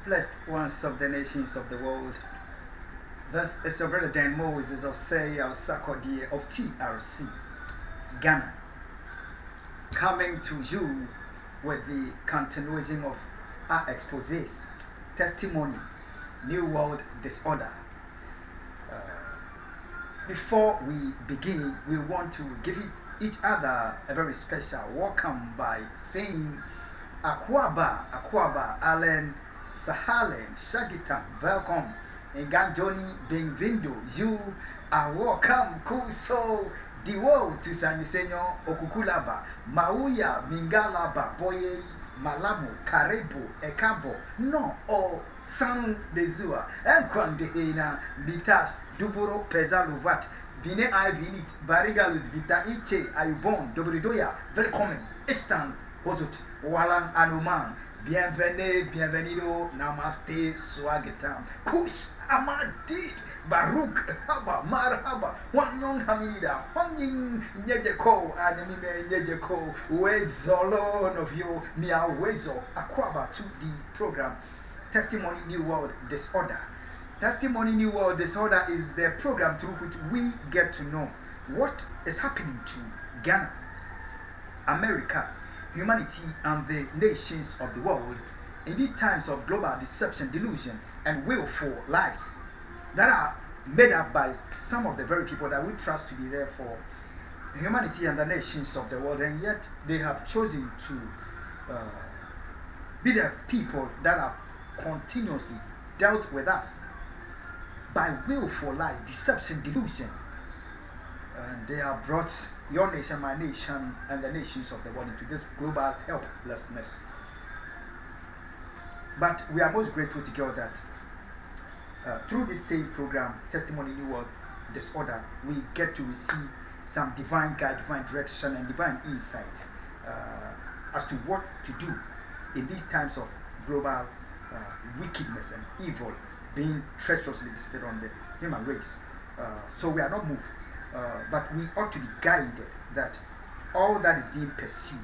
blessed ones of the nations of the world. Thus is your brother Dan Moses of Say of Sakodi of TRC, Ghana, coming to you with the continuation of our exposés, testimony, New World Disorder. Before we begin, we want to give each other a very special welcome by saying Akwaba, Allen, Sahalen, Shagitan, welcome. Enganjoni, bem-vindo. You are welcome. Kuso, Diwo, Tusamisenyo, Okukulaba, Mauya, Mingalaba, Boye, Malamu, Karebo, Ekabo, no, o San Dezua, Enkwandehena, Bitas, Duburo, Pezaluvat, Bine Ivinit, Barigalus, Vita Iche, Ayubon, Dobridoya, welcome. Estan, Hozut, Walang Anuman. Bienvenido, namaste, swagetam. Kush, amadid, Baruch, haba, marhaba, wanyong hamida, honging, nyejeko, anime, nyejeko, wezolo of you, mia wezo, akwaba to the program, Testimony New World Disorder. Testimony New World Disorder is the program through which we get to know what is happening to Ghana, America, humanity, and the nations of the world in these times of global deception, delusion, and willful lies that are made up by some of the very people that we trust to be there for humanity and the nations of the world, and yet they have chosen to be the people that have continuously dealt with us by willful lies, deception, delusion, and they have brought your nation, my nation, and the nations of the world into this global helplessness. But we are most grateful to God that through this same program, Testimony New World Disorder, we get to receive some divine guide, divine direction, and divine insight as to what to do in these times of global wickedness and evil being treacherously visited on the human race. So we are not moved. But we ought to be guided that all that is being pursued,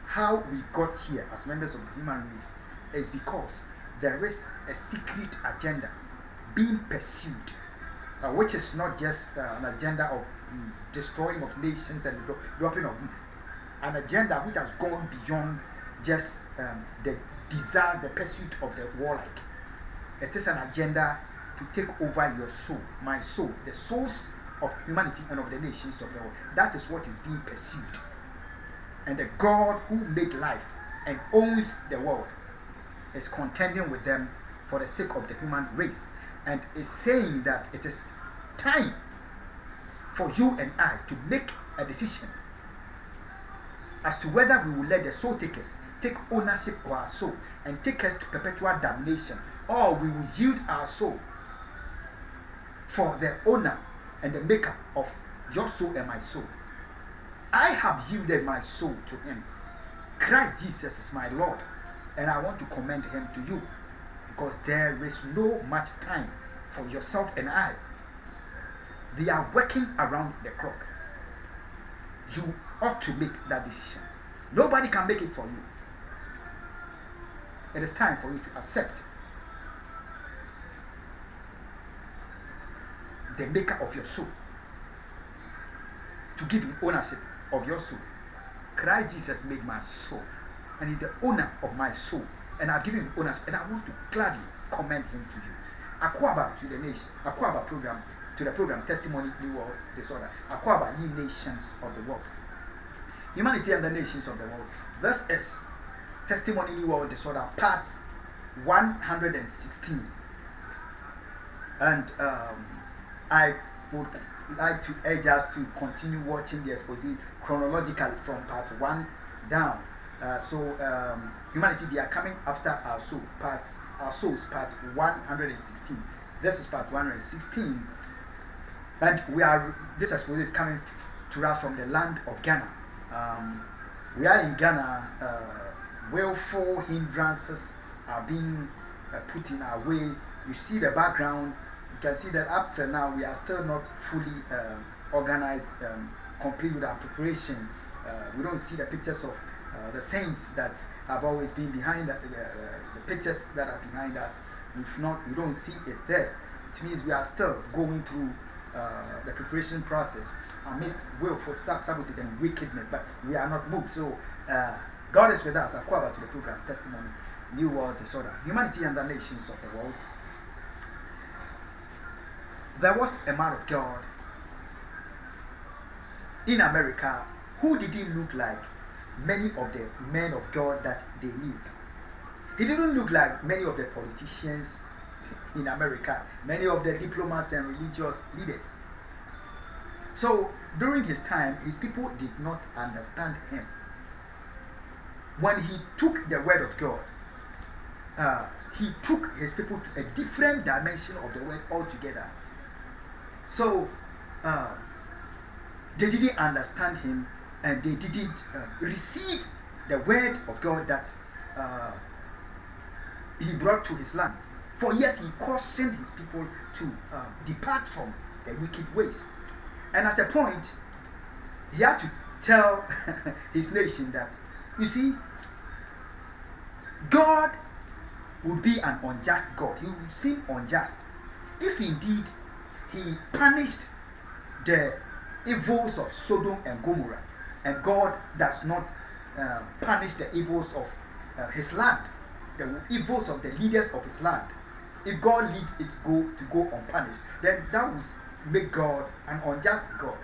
how we got here as members of the human race, is because there is a secret agenda being pursued, which is not just an agenda of destroying of nations and dropping of an agenda which has gone beyond just the desires, the pursuit of the warlike. It is an agenda to take over your soul, my soul, the souls of humanity and of the nations of the world. That is what is being pursued. And the God who made life and owns the world is contending with them for the sake of the human race, and is saying that it is time for you and I to make a decision as to whether we will let the soul takers take ownership of our soul and take us to perpetual damnation, or we will yield our soul for the owner and the maker of your soul and my soul. I have yielded my soul to him. Christ Jesus is my Lord, and I want to commend him to you, because there is no much time for yourself and I. They are working around the clock. You ought to make that decision. Nobody can make it for you. It is time for you to accept the maker of your soul, to give him ownership of your soul. Christ Jesus made my soul, and he's the owner of my soul, and I've given him ownership, and I want to gladly commend him to you. Akwaba to the nation, Akwaba program, to the program Testimony New World Disorder. Akwaba, ye nations of the world, humanity and the nations of the world. This is Testimony New World Disorder, part 116, and I would like to urge us to continue watching the exposé chronologically from part 1 down. Humanity, they are coming after our soul, our souls, part 116. This is part 116, and this exposé is coming to us from the land of Ghana. We are in Ghana. Willful hindrances are being put in our way. You see the background. You can see that up to now we are still not fully organized, complete with our preparation. We don't see the pictures of the saints that have always been behind the pictures that are behind us. We don't see it there. It means we are still going through the preparation process amidst willful sabotage and wickedness, but we are not moved. So God is with us. Akufo to the program Testimony, New World Disorder, Humanity and the Nations of the World. There was a man of God in America who didn't look like many of the men of God that they knew. He didn't look like many of the politicians in America, many of the diplomats and religious leaders. So during his time, his people did not understand him. When he took the word of God, he took his people to a different dimension of the word altogether. So they didn't understand him, and they didn't receive the word of God that he brought to his land. For years he cautioned his people to depart from the wicked ways. And at a point, he had to tell his nation that, you see, God would be an unjust God. He would seem unjust if indeed he punished the evils of Sodom and Gomorrah, and God does not punish the evils of his land, the evils of the leaders of his land. If God leaves it to go unpunished, then that would make God an unjust God.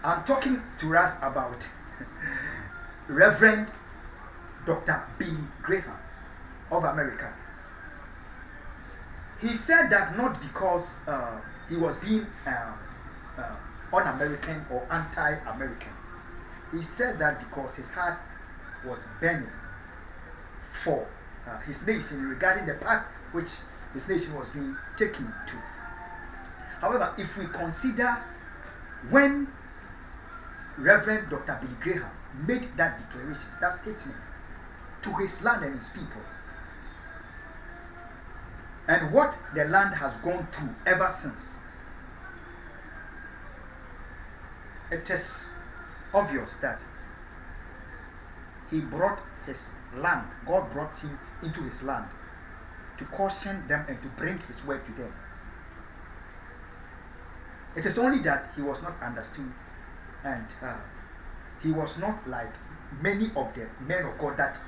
I'm talking to us about Reverend Dr. Billy Graham of America. He said that not because he was being un-American or anti-American. He said that because his heart was burning for his nation regarding the path which his nation was being taken to. However, if we consider when Reverend Dr. Billy Graham made that declaration, that statement to his land and his people, and what the land has gone through ever since, it is obvious that he brought his land, God brought him into his land to caution them and to bring his word to them. It is only that he was not understood, and he was not like many of the men of God that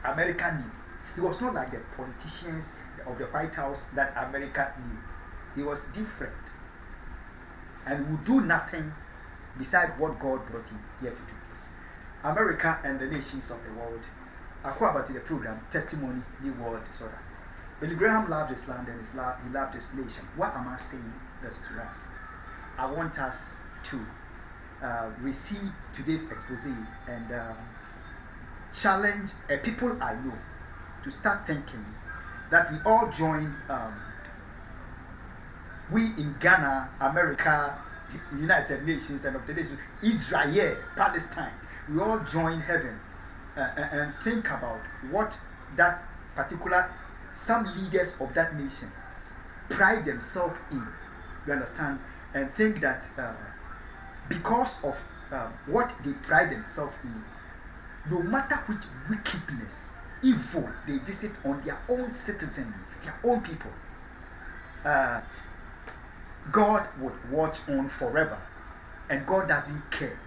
America knew. He was not like the politicians of the White House that America knew. He was different and would do nothing beside what God brought him here to do. America and the nations of the world. Akufo to the program Testimony, New World Disorder. Billy Graham loved his land and he loved his nation. What am I saying this to us? I want us to receive today's expose and challenge a people I know to start thinking that we all join, we in Ghana, America, United Nations, and of the nations, Israel, Palestine, we all join heaven and think about what that particular, some leaders of that nation pride themselves in, you understand, and think that because of what they pride themselves in, no matter which wickedness, evil they visit on their own citizenry, their own people, God would watch on forever, and God doesn't care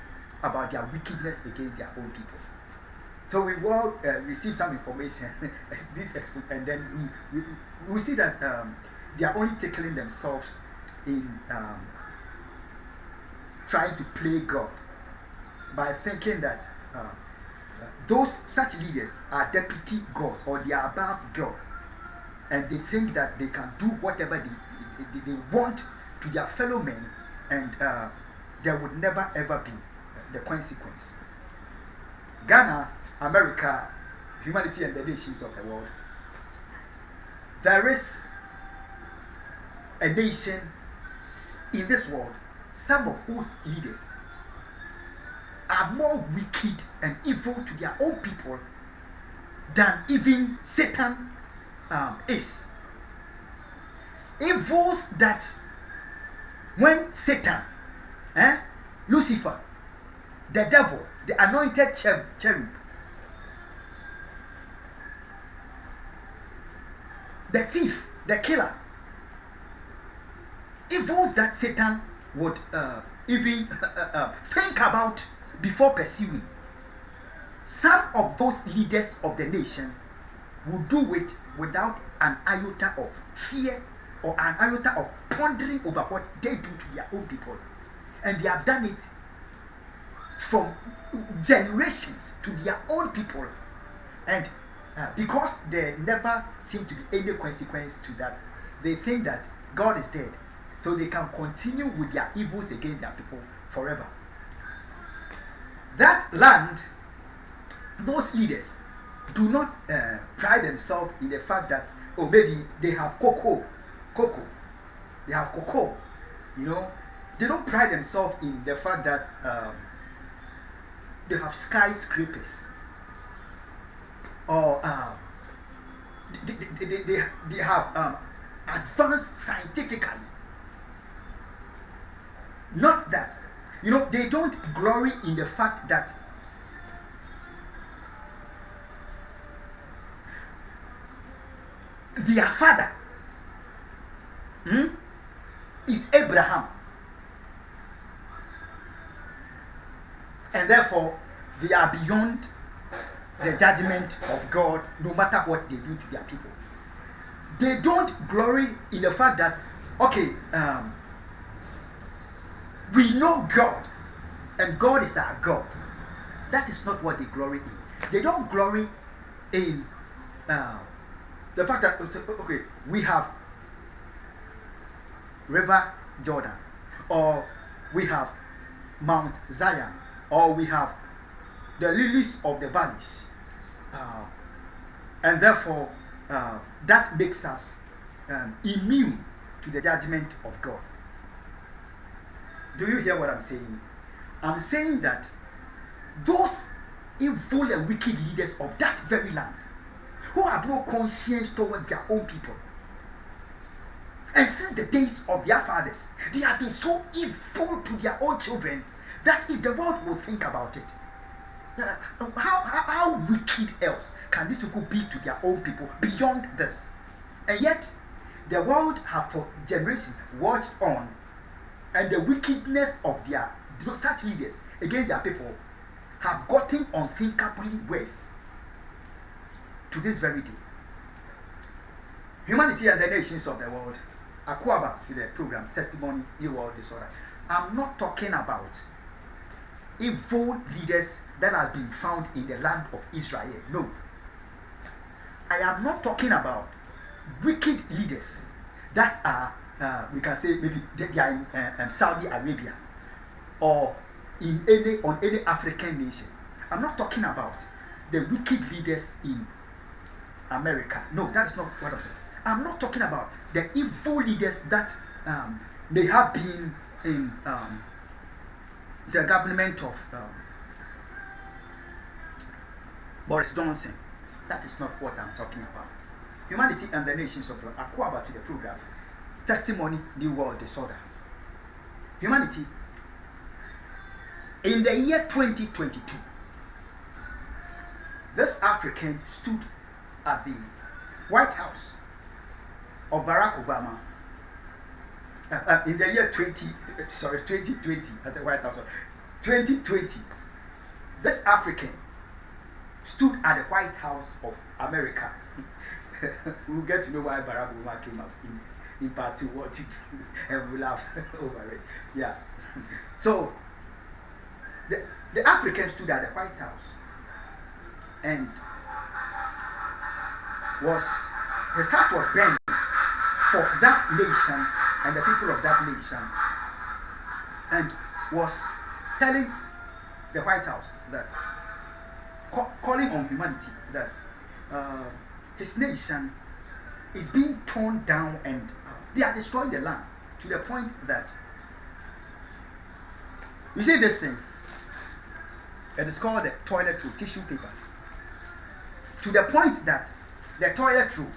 about their wickedness against their own people. So we will receive some information, and then we see that they are only tickling themselves in trying to play God by thinking that those such leaders are deputy gods, or they are above God, and they think that they can do whatever they want to their fellow men, and there would never ever be the consequence. Ghana, America, humanity and the nations of the world. There is a nation in this world, some of whose leaders are more wicked and evil to their own people than even Satan is. Evils that when Satan, Lucifer, the devil, the anointed cherub, the thief, the killer, evils that Satan would even think about before pursuing. Some of those leaders of the nation will do it without an iota of fear or an iota of pondering over what they do to their own people. And they have done it from generations to their own people. And because there never seem to be any consequence to that, they think that God is dead. So they can continue with their evils against their people forever. That land, those leaders do not pride themselves in the fact that, oh, maybe they have cocoa. They have cocoa, you know. They don't pride themselves in the fact that they have skyscrapers, or they have advanced scientifically. Not that, you know, they don't glory in the fact that their father is Abraham, and therefore they are beyond the judgment of God no matter what they do to their people. They don't glory in the fact that, okay, we know God and God is our God. That is not what they glory in. They don't glory in the fact that, okay, we have River Jordan, or we have Mount Zion, or we have the lilies of the valleys, and therefore that makes us immune to the judgment of God. Do you hear what I'm saying? I'm saying that those evil and wicked leaders of that very land, who have no conscience towards their own people, and since the days of their fathers, they have been so evil to their own children that if the world will think about it, how wicked else can these people be to their own people beyond this? And yet, the world have for generations watched on, and the wickedness of their such leaders against their people have gotten unthinkably worse to this very day. Humanity and the nations of the world. Akwaba to the program Testimony New World Disorder. I'm not talking about evil leaders that have been found in the land of Israel. No. I am not talking about wicked leaders that are, we can say maybe they are in Saudi Arabia or in any African nation. I'm not talking about the wicked leaders in America. No, that is not what I'm saying. I'm not talking about the evil leaders that may have been in the government of Boris Johnson. That is not what I'm talking about. Humanity and the nations of the world. Akwaba to the program Testimony New World Disorder. Humanity, in the year 2022, this African stood at the White House of Barack Obama in the year 2020 at the White House. 2020, this African stood at the White House of America. We'll get to know why Barack Obama came up in part 2, what to do, and we'll laugh over it. Yeah. So the African stood at the White House and his heart was burning for that nation and the people of that nation, and was telling the White House that, calling on humanity, that his nation is being torn down and they are destroying the land to the point that, you see this thing, it is called the toilet roll, tissue paper, to the point that the toilet roll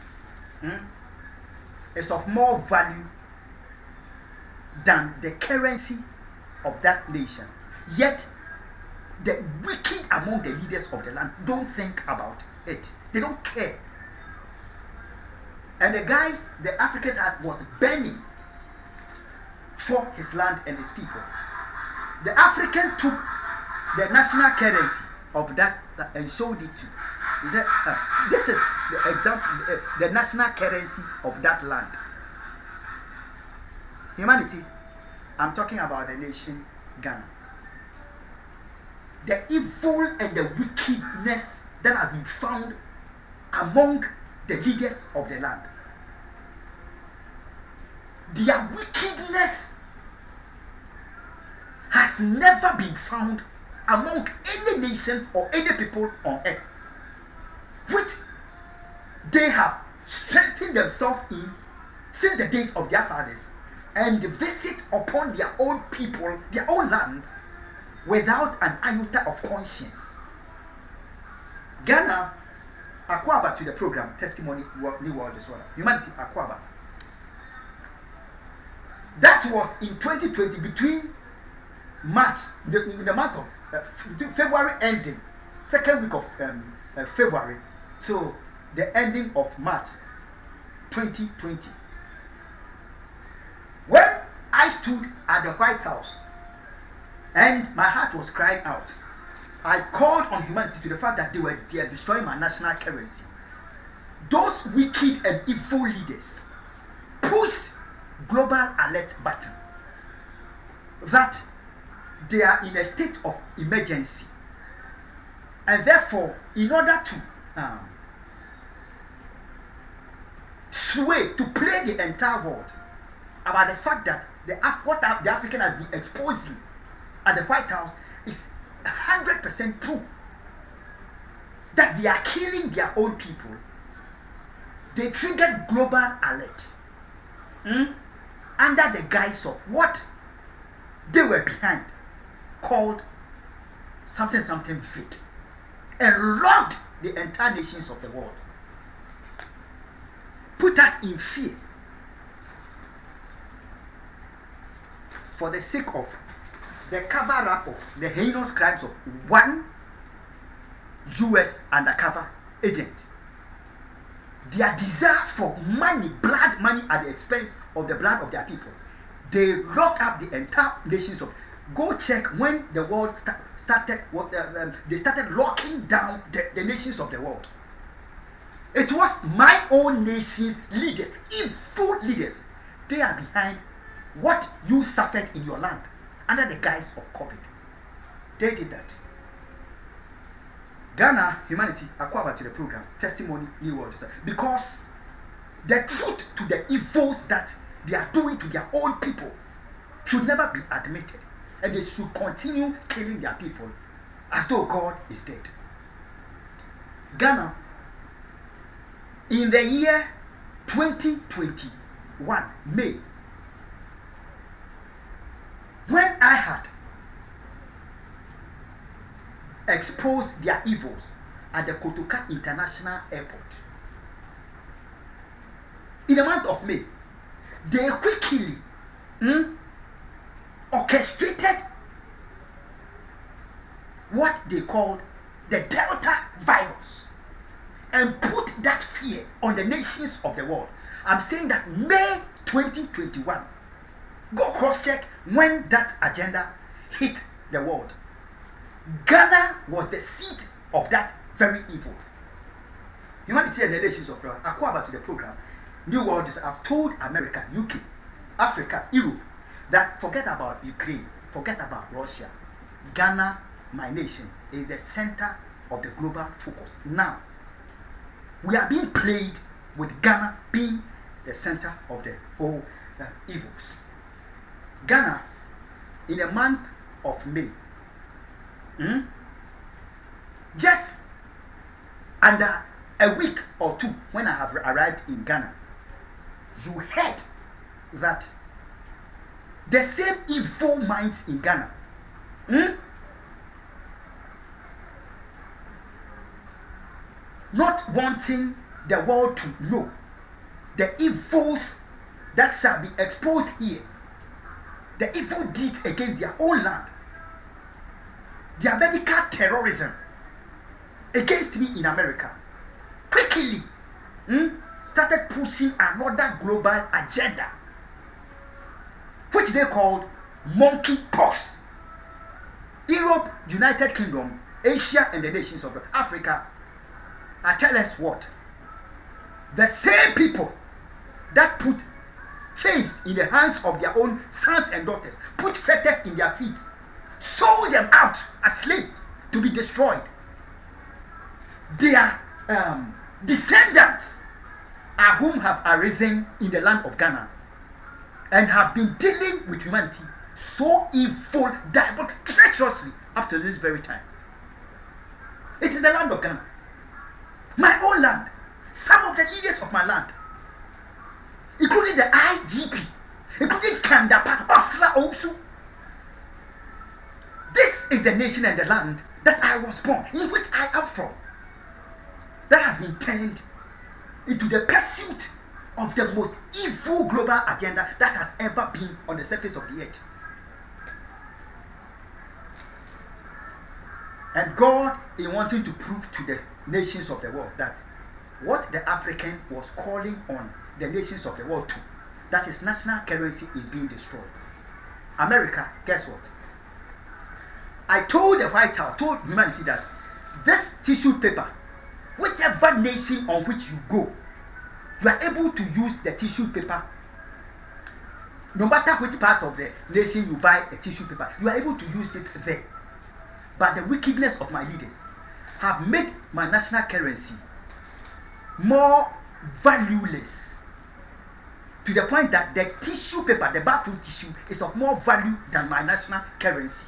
is of more value than the currency of that nation. Yet the wicked among the leaders of the land don't think about it. They don't care. And the guys the Africans had was burning for his land and his people. The African took the national currency of that and showed it to. This is the example, the national currency of that land. Humanity, I'm talking about the nation Ghana. The evil and the wickedness that has been found among the leaders of the land. Their wickedness has never been found among any nation or any people on earth, which they have strengthened themselves in since the days of their fathers, and visit upon their own people, their own land, without an iota of conscience. Ghana, Akwaba to the program, Testimony New World Disorder. Humanity, Akwaba. That was in 2020, between March, in the month of February ending, second week of February, to the ending of March 2020. When I stood at the White House and my heart was crying out, I called on humanity to the fact that they are destroying my national currency. Those wicked and evil leaders pushed global alert button that they are in a state of emergency, and therefore, in order to sway, to play the entire world about the fact that what the African has been exposing at the White House is 100% true, that they are killing their own people, they triggered global alert under the guise of what they were behind, called something vid, and locked the entire nations of the world, put us in fear for the sake of the cover-up of the heinous crimes of one US undercover agent. Their desire for money, blood money at the expense of the blood of their people. They locked up the entire nations of. Go check when the world started. They started locking down the nations of the world. It was my own nation's leaders, evil leaders. They are behind what you suffered in your land under the guise of COVID. They did that. Ghana, humanity, Akwaba to the program, Testimony New World. Because the truth to the evils that they are doing to their own people should never be admitted. And they should continue killing their people as though God is dead. Ghana, in the year 2021, May, when I had exposed their evils at the Kotoka International Airport, in the month of May, they quickly orchestrated what they called the Delta virus and put that fear on the nations of the world. I'm saying that May 2021, go cross-check when that agenda hit the world. Ghana was the seat of that very evil. Humanity and the nations of the world. Akwaba to the program. New World is, I've told America, UK, Africa, Europe, that forget about Ukraine, forget about Russia. Ghana, my nation, is the center of the global focus. Now, we are being played with Ghana being the center of the whole evils. Ghana, in the month of May, just under a week or two when I have arrived in Ghana, you heard that the same evil minds in Ghana not wanting the world to know the evils that shall be exposed here, the evil deeds against their own land, their medical terrorism against me in America, quickly started pushing another global agenda, which they called monkeypox. Europe, United Kingdom, Asia, and the nations of Africa. I tell us what? The same people that put chains in the hands of their own sons and daughters, put fetters in their feet, sold them out as slaves to be destroyed. Their descendants are whom have arisen in the land of Ghana and have been dealing with humanity so evil, diabolical, treacherously up to this very time. It is the land of Ghana, my own land. Some of the leaders of my land, including the IGP, including Kandapa, Osla Osu. This is the nation and the land that I was born, in which I am from, that has been turned into the pursuit of the most evil global agenda that has ever been on the surface of the earth. And God is wanting to prove to the nations of the world that what the African was calling on the nations of the world to, that is national currency, is being destroyed. America, guess what? I told the White House, told humanity that this tissue paper, whichever nation on which you go, you are able to use the tissue paper. No matter which part of the nation you buy a tissue paper, you are able to use it there. But the wickedness of my leaders have made my national currency more valueless, to the point that the tissue paper, the bathroom tissue, is of more value than my national currency.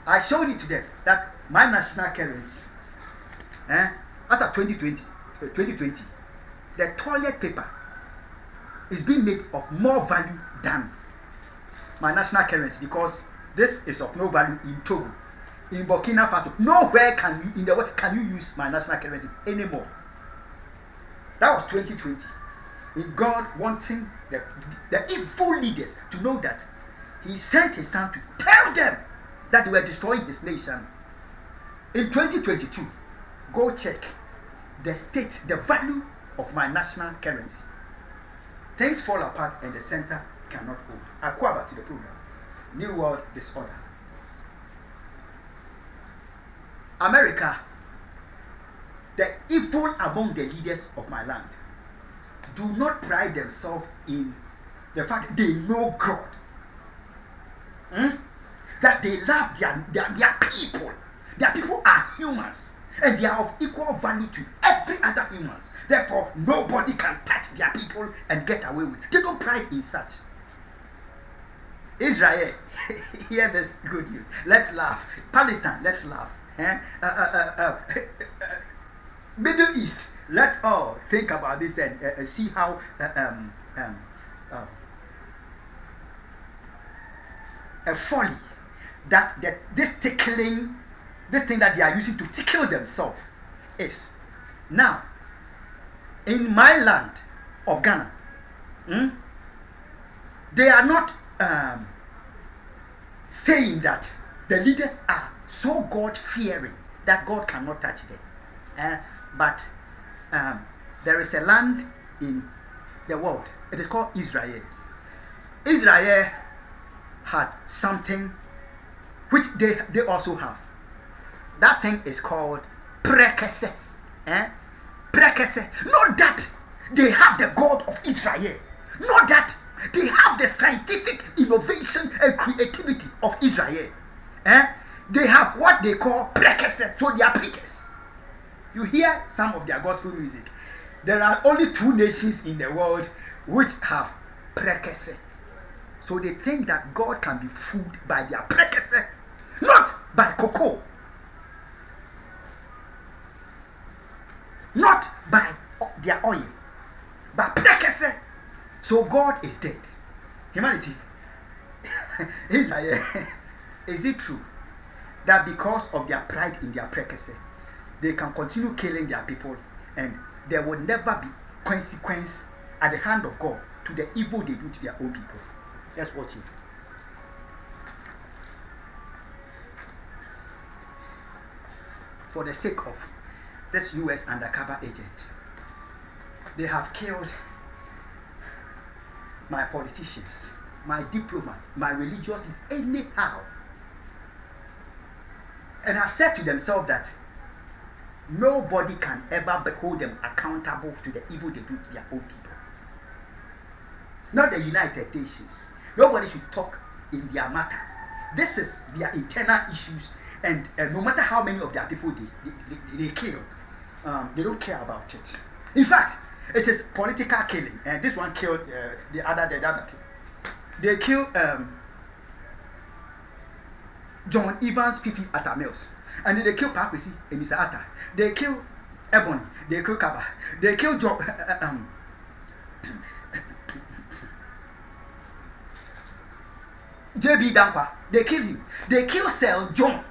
I showed it to them that my national currency, after 2020, the toilet paper is being made of more value than my national currency, because this is of no value in Togo, in Burkina Faso. Nowhere can you in the world can you use my national currency anymore. That was 2020. In God wanting the evil leaders to know that He sent His Son to tell them that they were destroying His nation. In 2022, go check the state, the value of my national currency. Things fall apart and the center cannot hold. Akufo to the program. New World Disorder. America, the evil among the leaders of my land, do not pride themselves in the fact that they know God. That they love their people. Their people are humans, and they are of equal value to every other humans. Therefore, nobody can touch their people and get away with it. They don't pride in such. Israel, hear this good news. Let's laugh. Palestine, let's laugh. Middle East, let's all think about this and see how a folly that this thing that they are using to tickle themselves is. Now, in my land of Ghana, they are not saying that the leaders are so God-fearing that God cannot touch them. But there is a land in the world. It is called Israel. Israel had something which they also have. That thing is called Prekese. Prekese. Not that they have the God of Israel. Not that they have the scientific innovation and creativity of Israel. They have what they call Prekese. So they are preachers. You hear some of their gospel music. There are only 2 nations in the world which have Prekese. So they think that God can be fooled by their Prekese, not by cocoa, not by their oil, but Prekese. So God is dead. Humanity, Israel, is it true that because of their pride in their Prekese, they can continue killing their people and there will never be consequence at the hand of God to the evil they do to their own people? Let's watch it. For the sake of this US undercover agent. They have killed my politicians, my diplomat, my religious, anyhow. And have said to themselves that nobody can ever hold them accountable to the evil they do to their own people. Not the United Nations. Nobody should talk in their matter. This is their internal issues, and no matter how many of their people they kill, they don't care about it. In fact, it is political killing. And this one killed the other. They killed John Evans Fifi Atta Mills. And then they killed Prekese and Mr. Atta. They killed Ebony. They killed Kaba. They killed John. JB Dampa. They killed him. They killed Sir John.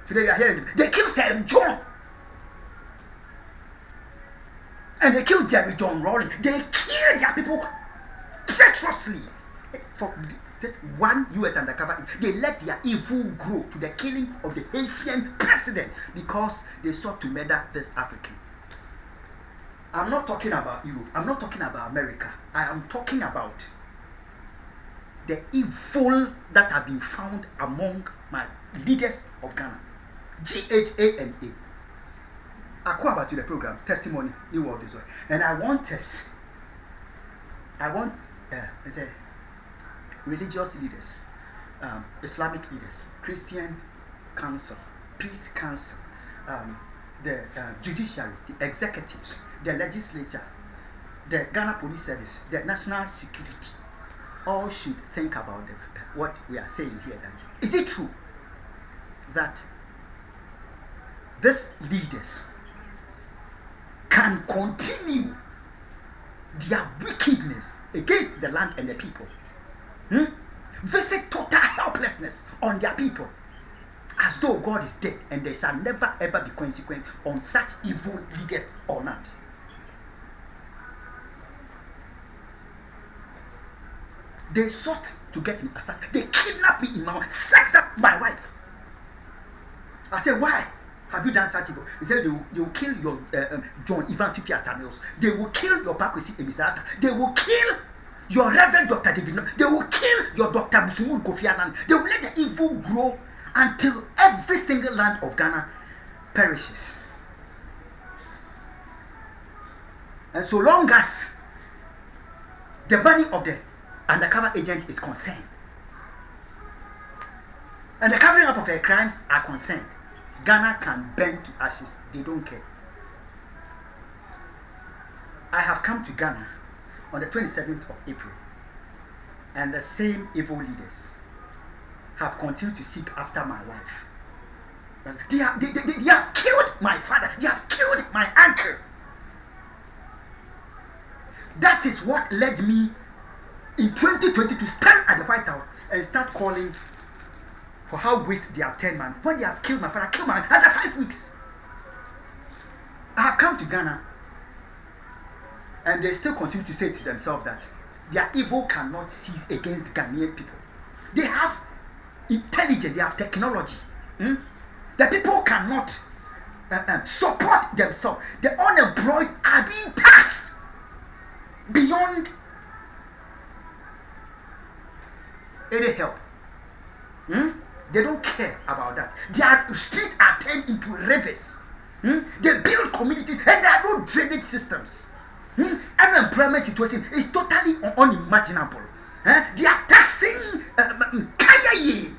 Today we are hearing. They killed Sir John. And they killed Jerry John Rawlings. They killed their people treacherously. For this one US undercover, they let their evil grow to the killing of the Haitian president because they sought to murder this African. I'm not talking about Europe. I'm not talking about America. I am talking about the evil that have been found among my leaders of Ghana. GHANA. I call about to the program, Testimony, New World Israel. And I want the religious leaders, Islamic leaders, Christian Council, Peace Council, the judiciary, the executives, the legislature, the Ghana Police Service, the national security, all should think about what we are saying here. That is it true that these leaders can continue their wickedness against the land and the people? Visit total helplessness on their people, as though God is dead and there shall never ever be consequence on such evil leaders or not. They sought to get me assassinated. They kidnapped me in my wife, sexed up my wife. I said, why have you done such evil? He said, they will kill your John Evans Fifi Atta Mills. They will kill your Prekese and Mr. Atta. They will kill your Reverend Dr. David. They will kill your Dr. Busumur Kofi Annan. They will let the evil grow until every single land of Ghana perishes. And so long as the money of the undercover agent is concerned, and the covering up of her crimes are concerned, Ghana can burn to ashes. They don't care. I have come to Ghana on the 27th of April, and the same evil leaders have continued to seek after my life. They have killed my father. They have killed my uncle. That is what led me in 2020 to stand at the White House and start calling for how waste they have turned man. When they have killed my father, killed my man under 5 weeks. I have come to Ghana, and they still continue to say to themselves that their evil cannot cease against Ghanaian people. They have intelligence, they have technology. The people cannot support themselves. The unemployed are being taxed beyond any help. They don't care about that. Their streets are turned into rivers. They build communities and there are no drainage systems. Unemployment situation is totally unimaginable. They are taxing Kayaye.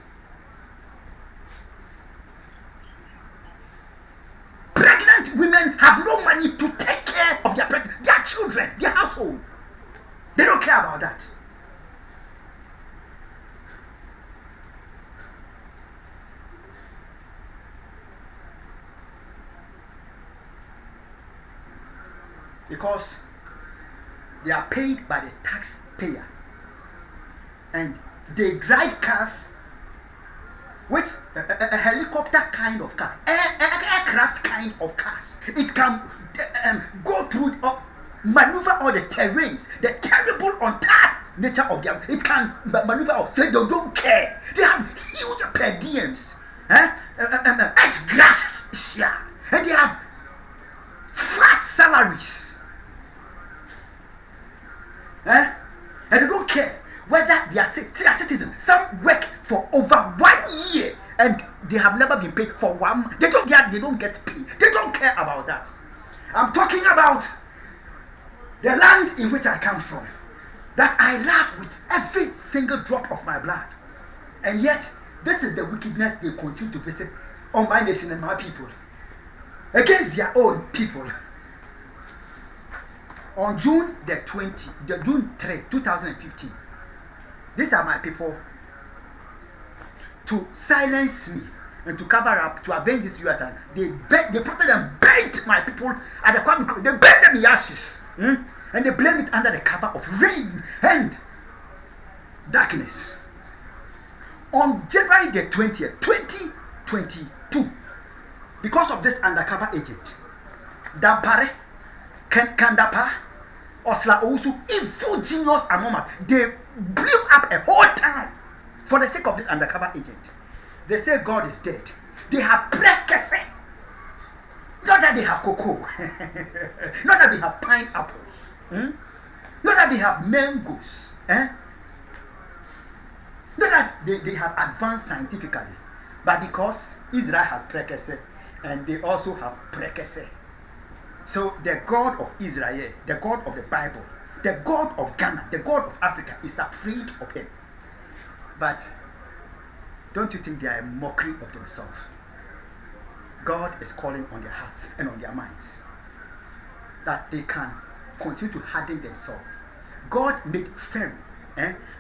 Pregnant women have no money to take care of their children, their household. They don't care about that. Because they are paid by the taxpayer, and they drive cars, which a helicopter kind of car, aircraft kind of cars. It can go through, maneuver all the terrains, the terrible untapped nature of their. It can maneuver all, so they don't care. They have huge per diems, S-grass and they have fat salaries. And they don't care whether they are citizens. Some work for over 1 year and they have never been paid for 1 month. They don't get paid. They don't care about that. I'm talking about the land in which I come from, that I love with every single drop of my blood. And yet, this is the wickedness they continue to visit on my nation and my people, against their own people. On June 3, 2015, these are my people, to silence me and to cover up, to avenge this US. They protected and burned my people at the court. They burned them in ashes. And they blame it under the cover of rain and darkness. On January the 20th, 2022, because of this undercover agent, Dampare, Kandapa, Osla Ousu, evil genius Amoma, they blew up a whole town for the sake of this undercover agent. They say God is dead. They have Prekese. Not that they have cocoa. Not that they have pineapples. Not that they have mangoes. Not that they have advanced scientifically. But because Israel has Prekese and they also have Prekese. So the God of Israel, the God of the Bible, the God of Ghana, the God of Africa is afraid of him. But don't you think they are a mockery of themselves? God is calling on their hearts and on their minds that they can continue to harden themselves. God made Pharaoh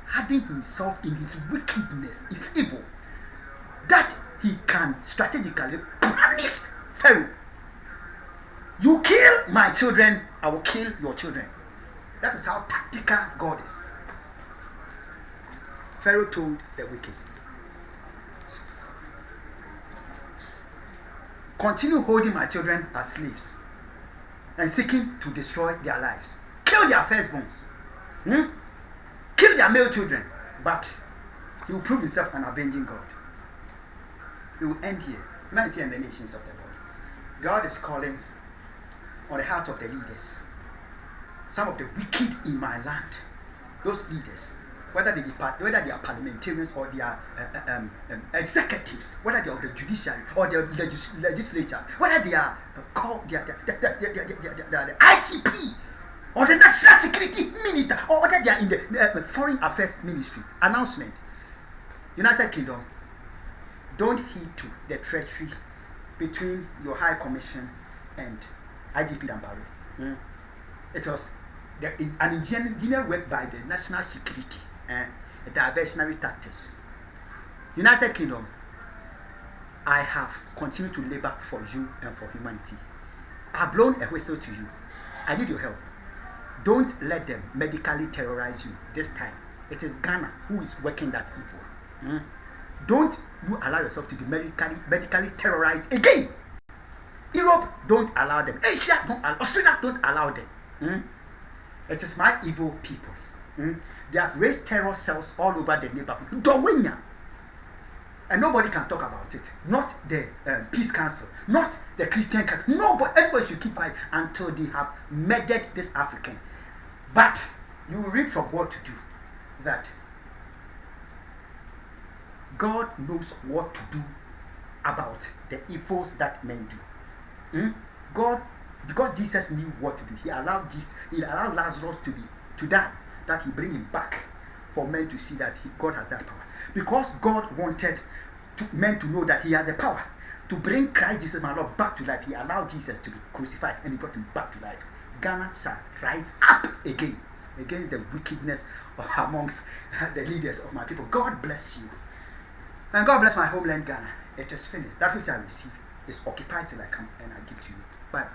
harden himself in his wickedness, his evil, that he can strategically punish Pharaoh. You kill my children, I will kill your children. That is how tactical God is. Pharaoh told the wicked, continue holding my children as slaves and seeking to destroy their lives. Kill their firstborns. Kill their male children. But he will prove himself an avenging God. He will end here. Humanity and the nations of the world. God is calling on the heart of the leaders. Some of the wicked in my land. Those leaders, whether they are parliamentarians or they are executives, whether they are of the judiciary or the legislature, whether they are called the IGP or the National Security Minister, or whether they are in the Foreign Affairs Ministry. Announcement: United Kingdom, don't heed to the treachery between your High Commission and IGP Dampare. It was an engineer work by the National Security and diversionary tactics. United Kingdom, I have continued to labor for you and for humanity. I have blown a whistle to you. I need your help. Don't let them medically terrorize you this time. It is Ghana who is working that evil. Don't you allow yourself to be medically terrorized again. Europe, don't allow them. Asia, don't allow. Australia, don't allow them. It is my evil people. They have raised terror cells all over the neighborhood. Dowenya. And nobody can talk about it. Not the Peace Council, not the Christian Council. Nobody. Everybody should keep quiet until they have murdered this African. But you will read from what to do that God knows what to do about the evils that men do. God, because Jesus knew what to do, he allowed Lazarus to die, that he bring him back for men to see that God has that power. Because God wanted men to know that he has the power to bring Christ Jesus, my Lord, back to life. He allowed Jesus to be crucified and he brought him back to life. Ghana shall rise up again against the wickedness amongst the leaders of my people. God bless you. And God bless my homeland, Ghana. It is finished. That which I receive is occupied till I come and I give to you. Bye.